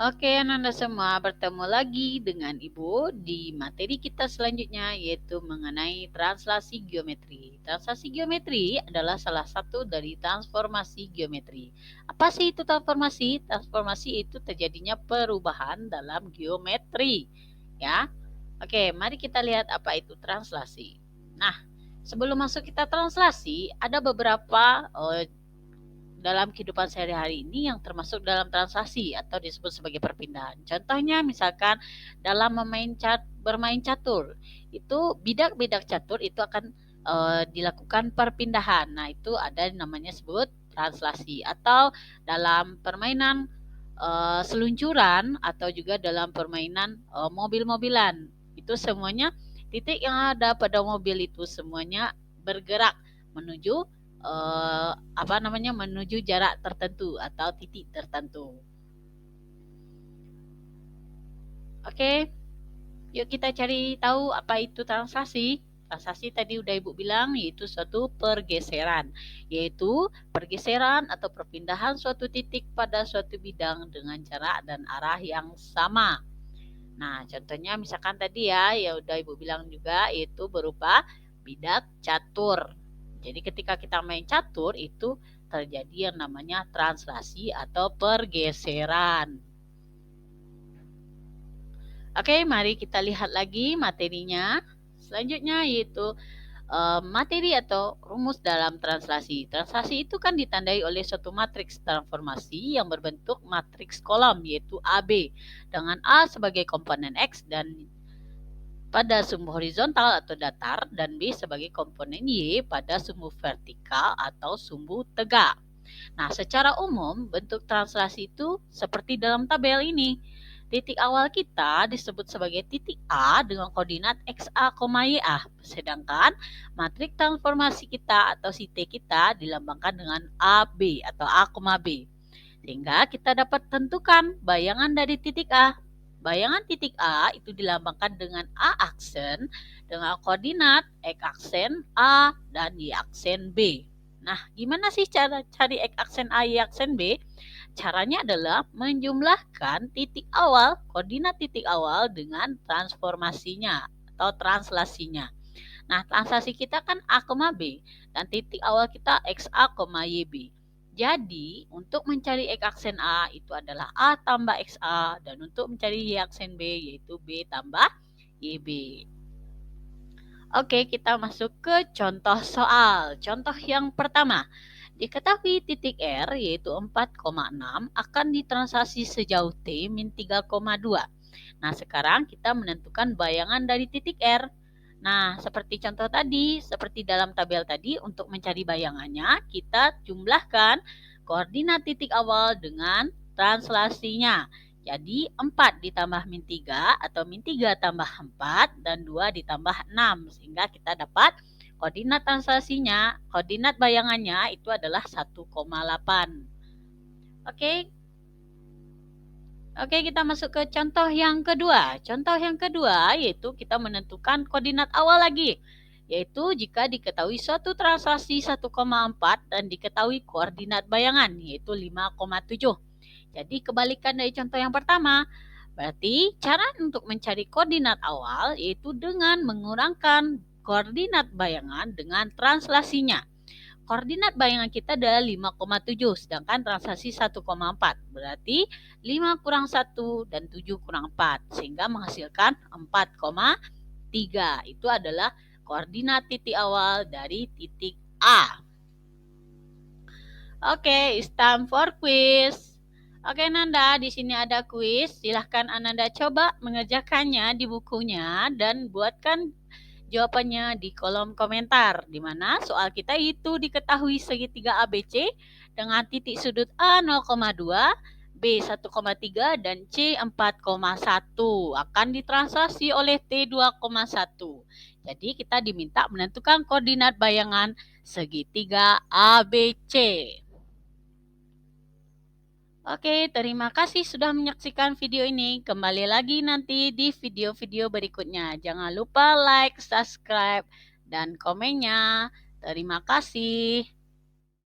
Oke, Ananda semua, bertemu lagi dengan Ibu di materi kita selanjutnya, yaitu mengenai translasi geometri. Translasi geometri adalah salah satu dari transformasi geometri. Apa sih itu transformasi? Transformasi itu terjadinya perubahan dalam geometri. Ya, oke, mari kita lihat apa itu translasi. Nah, sebelum masuk kita translasi, ada beberapa dalam kehidupan sehari-hari ini yang termasuk dalam transaksi atau disebut sebagai perpindahan. Contohnya misalkan dalam bermain catur, itu bidak-bidak catur itu akan dilakukan perpindahan. Nah, itu ada namanya sebut translasi. Atau dalam permainan seluncuran atau juga dalam permainan mobil-mobilan. Itu semuanya titik yang ada pada mobil itu semuanya bergerak menuju menuju jarak tertentu atau titik tertentu. Oke, yuk kita cari tahu apa itu translasi. Translasi tadi udah Ibu bilang yaitu suatu pergeseran, yaitu pergeseran atau perpindahan suatu titik pada suatu bidang dengan jarak dan arah yang sama. Nah, contohnya misalkan tadi ya udah Ibu bilang juga itu berupa bidak catur. Jadi ketika kita main catur itu terjadi yang namanya translasi atau pergeseran. Oke, mari kita lihat lagi materinya. Selanjutnya yaitu materi atau rumus dalam translasi. Translasi itu kan ditandai oleh suatu matriks transformasi yang berbentuk matriks kolom yaitu AB dengan A sebagai komponen X dan pada sumbu horizontal atau datar dan B sebagai komponen Y pada sumbu vertikal atau sumbu tegak. Nah, secara umum bentuk translasi itu seperti dalam tabel ini. Titik awal kita disebut sebagai titik A dengan koordinat XA, YA. Sedangkan matrik transformasi kita atau si T kita dilambangkan dengan AB atau A, B. Sehingga kita dapat tentukan bayangan dari titik A. Bayangan titik A itu dilambangkan dengan A aksen dengan koordinat X aksen A dan Y aksen B. Nah, gimana sih cara cari X aksen A, Y aksen B? Caranya adalah menjumlahkan titik awal, koordinat titik awal dengan transformasinya atau translasinya. Nah, translasi kita kan A, B dan titik awal kita XA, YB. Jadi, untuk mencari X aksen A itu adalah A tambah XA dan untuk mencari Y aksen B yaitu B tambah YB. Oke, kita masuk ke contoh soal. Contoh yang pertama. Diketahui titik R yaitu 4,6 akan ditranslasi sejauh T min 3,2. Nah, sekarang kita menentukan bayangan dari titik R. Nah, seperti contoh tadi, seperti dalam tabel tadi, untuk mencari bayangannya, kita jumlahkan koordinat titik awal dengan translasinya. Jadi 4 ditambah min 3 atau min 3 tambah 4 dan 2 ditambah 6. Sehingga kita dapat koordinat translasinya, koordinat bayangannya itu adalah 1,8. Oke. Oke, kita masuk ke contoh yang kedua. Contoh yang kedua yaitu kita menentukan koordinat awal lagi. Yaitu jika diketahui suatu translasi 1,4 dan diketahui koordinat bayangan yaitu 5,7. Jadi kebalikan dari contoh yang pertama. Berarti cara untuk mencari koordinat awal yaitu dengan mengurangkan koordinat bayangan dengan translasinya. Koordinat bayangan kita adalah 5,7 sedangkan translasi 1,4. Berarti 5 kurang 1 dan 7 kurang 4 sehingga menghasilkan 4,3. Itu adalah koordinat titik awal dari titik A. Oke, it's time for quiz. Oke, Nanda, di sini ada kuis. Silahkan Ananda coba mengerjakannya di bukunya dan buatkan jawabannya di kolom komentar. Di mana soal kita itu diketahui segitiga ABC dengan titik sudut A 0,2, B 1,3, dan C 4,1 akan ditranslasi oleh T 2,1. Jadi kita diminta menentukan koordinat bayangan segitiga ABC. Oke, terima kasih sudah menyaksikan video ini. Kembali lagi nanti di video-video berikutnya. Jangan lupa like, subscribe, dan komennya. Terima kasih.